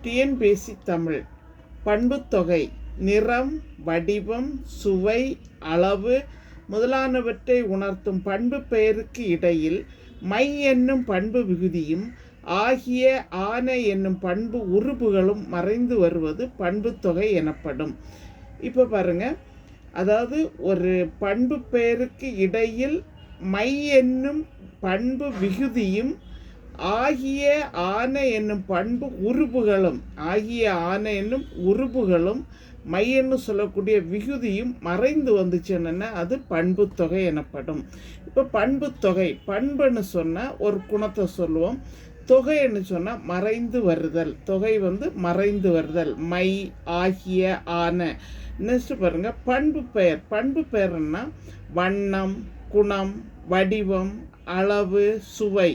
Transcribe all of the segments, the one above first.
TNPSC Tamil. பண்புத்தொகை நிறம், வடிவம், சுவை, அளவு முதலானவற்றை உணர்த்தும் பண்பு பெயருக்கு இடையில் மை என்னும் பண்பு விகுதியும் ஆகிய ஆன என்னும் பண்பு உறுப்புகளும் மறைந்து வருவது பண்புத்தொகை எனப்படும். இப்போ பாருங்க, அதாவது ஒரு பண்பு பெயருக்கு இடையில் மை என்னும் பண்பு விகுதியும் ஆகிய ஆன என்னும் பண்பு உறுப்புகளும் மையன்னு சொல்லக்கூடிய விகுதியும் மறைந்து வந்துச்சுன்னா அது பண்புத்தொகை எனப்படும். இப்போ பண்புத்தொகை, பண்புன்னு சொன்னால் ஒரு குணத்தை சொல்லுவோம், தொகைன்னு சொன்னால் மறைந்து வருதல். தொகை மறைந்து வருதல், மை, ஆகிய, ஆன. நெக்ஸ்ட் பாருங்க, பண்பு பெயர். பண்பு பெயர்னா வண்ணம், குணம், வடிவம், அளவு, சுவை.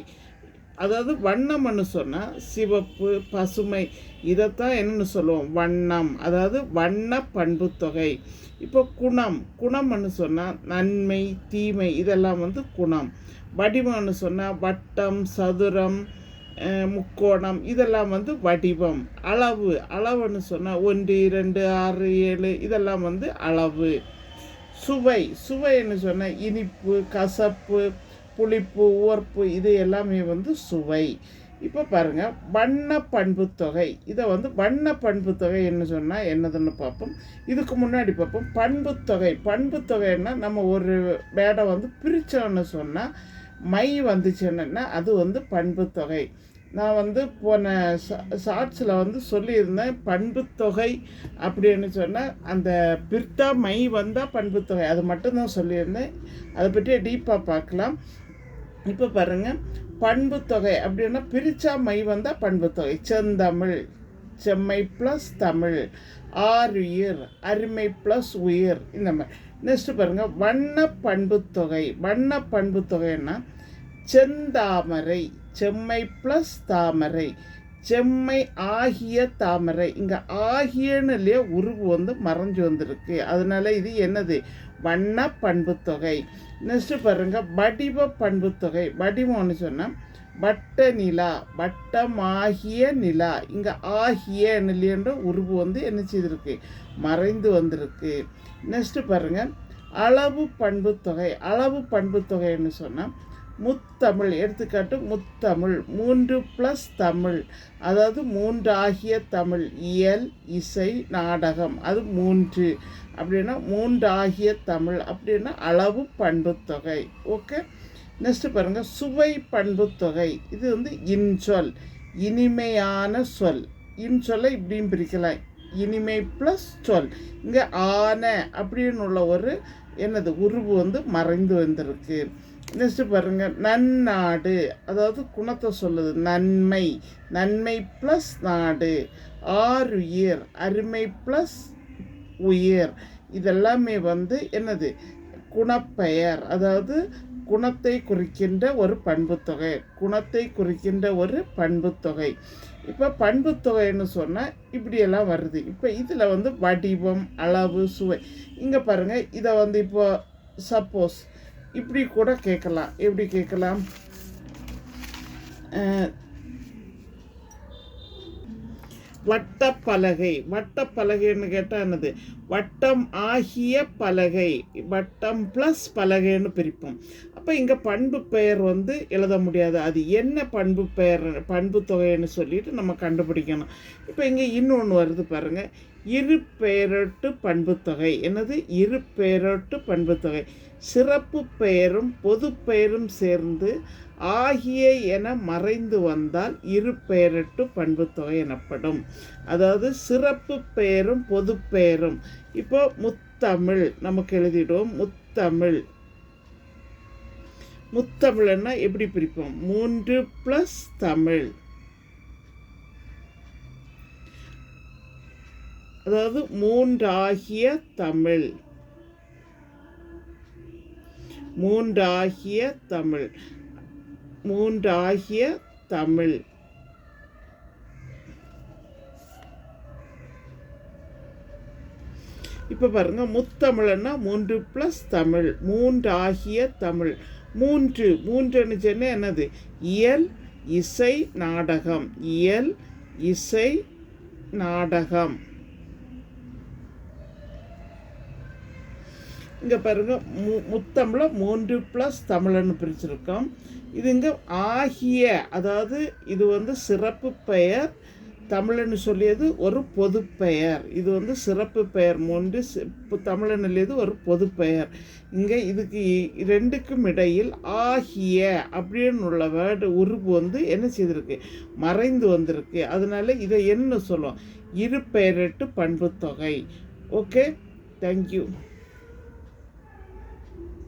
அதாவது வண்ணம்னு சொன்னால் சிவப்பு, பசுமை, இதைத்தான் என்னென்னு சொல்லுவோம், வண்ணம். அதாவது வண்ண பண்புத்தொகை. இப்போ குணம்னு சொன்னால் நன்மை, தீமை, இதெல்லாம் குணம். வடிவம்னு சொன்னால் வட்டம், சதுரம், முக்கோணம், இதெல்லாம் வடிவம். அளவுன்னு சொன்னால் 1, 2, 6, 7, இதெல்லாம் அளவு. சுவைன்னு சொன்னால் இனிப்பு, கசப்பு, புளிப்பு, உவர்ப்பு, இது எல்லாமே சுவை. இப்போ பாருங்கள், வண்ண பண்புத்தொகை. இதை வண்ண பண்புத்தொகை என்ன சொன்னால் என்னதுன்னு பார்ப்போம். இதுக்கு முன்னாடி பார்ப்போம் பண்புத்தொகைன்னா நம்ம ஒரு வேடை பிரித்தோன்னு சொன்னால் மை வந்துச்சுன்னா அது பண்புத்தொகை. நான் போன ஷார்ட்ஸில் சொல்லியிருந்தேன், பண்புத்தொகை அப்படின்னு சொன்னால் அந்த பிரித்தா மை வந்தால் பண்புத்தொகை, அது மட்டும்தான் சொல்லியிருந்தேன். அதை பற்றி டீப்பாக பார்க்கலாம். இப்போ பாருங்கள், பண்புத்தொகை அப்படின்னா பிரிச்சா மை வந்தால் பண்புத்தொகை. செந்தமிழ், செம்மை ப்ளஸ் தமிழ், ஆருயிர், அருமை ப்ளஸ் உயிர், இந்த மாதிரி. நெக்ஸ்ட் பாருங்கள், வண்ண பண்புத்தொகைன்னா செந்தாமரை, செம்மை ப்ளஸ் தாமரை, செம்மை ஆகிய தாமரை. இங்கே ஆகியன்னு இல்லையா உருவு மறைஞ்சு வந்திருக்கு, அதனால இது என்னது, வண்ண பண்புத்தொகை. நெக்ஸ்ட்டு பாருங்கள், வடிவ பண்புத்தொகை. வடிவம்னு சொன்னால் வட்ட நிலா, வட்டமாகிய நிலா. இங்கே ஆகிய நிலையன்ற உருவு என்ன செய்திருக்கு, மறைந்து வந்திருக்கு. நெக்ஸ்ட்டு பாருங்கள், அளவு பண்புத்தொகைன்னு சொன்னால் முத்தமிழ். எடுத்துக்காட்டு முத்தமிழ், 3 + தமிழ், அதாவது 3 ஆகிய தமிழ். இயல், இசை, நாடகம், அது 3 அப்படின்னா 3 ஆகிய தமிழ் அப்படின்னா அளவு பண்புத்தொகை. ஓகே. நெக்ஸ்ட்டு பாருங்கள், சுவை பண்புத்தொகை. இது இன்சொல், இனிமையான சொல். இன்சொல்லை இப்படியும் பிரிக்கலாம், இனிமை ப்ளஸ் சொல். இங்கே ஆன அப்படின்னு உள்ள ஒரு என்னது உருவு மறைந்து வந்திருக்கு. நெக்ஸ்ட்டு பாருங்கள், நன்னாடு, அதாவது குணத்தை சொல்லுது, நன்மை ப்ளஸ் நாடு. ஆருயிர், அருமை ப்ளஸ் உயிர், இதெல்லாமே என்னது, குணப்பெயர், அதாவது குணத்தை குறிக்கின்ற ஒரு பண்புத்தொகை. இப்போ பண்புத்தொகைன்னு சொன்னால் இப்படியெல்லாம் வருது. இப்போ இதில் வடிவம், அளவு, சுவை. இங்கே பாருங்கள், இதை இப்போ சப்போஸ் இப்படி கூட கேட்கலாம். எப்படி கேட்கலாம், வட்டப்பலகைன்னு கேட்டால் என்னது, வட்டம் ஆகிய பலகை, வட்டம் ப்ளஸ் பலகைன்னு பிரிப்போம். அப்போ இங்கே பண்பு பெயர் எழுத முடியாது, அது என்ன பண்பு தொகைன்னு சொல்லிட்டு நம்ம கண்டுபிடிக்கணும். இப்போ இங்கே இன்னொன்று வருது பாருங்கள், இரு பெயரொட்டு பண்புத்தொகை. என்னது, இரு பெயரொட்டு பண்புத்தொகை. சிறப்பு பெயரும் பொது பெயரும் சேர்ந்து ஆகிய என மறைந்து வந்தால் இரு பெயரட்டு பண்புத்தொகை எனப்படும். அதாவது சிறப்பு பெயரும் பொது பெயரும். இப்போ முத்தமிழ் நமக்கு எழுதிடுவோம். முத்தமிழ்னா எப்படி பிரிப்போம், 3 + தமிழ், அதாவது 3 ஆகிய தமிழ். இப்போ பாருங்க, முத்தமிழ்னா 3 + தமிழ், 3 ஆகிய தமிழ். 3ன்னு சொன்னால் என்னது, இயல், இசை, நாடகம். இயல், இசை, நாடகம். இங்கே பாருங்க, முத்தமிழ 3 + தமிழன்னு பிரிச்சிருக்கோம். இது இங்கே ஆகிய, அதாவது இது வந்து சிறப்பு பெயர், தமிழன்னு சொல்லியது ஒரு பொது பெயர். இது வந்து சிறப்பு பெயர் 3, தமிழன்னுலேது ஒரு பொது பெயர். இங்கே இதுக்கு 2க்கும் இடையில் ஆகிய அப்படின்னு உள்ள வேர்டு உருவு வந்து என்ன செய்திருக்கு, மறைந்து வந்திருக்கு. அதனால இதை என்ன சொல்லும், இரு பெயரெட்டு பண்பு தொகை. Okay, thank you.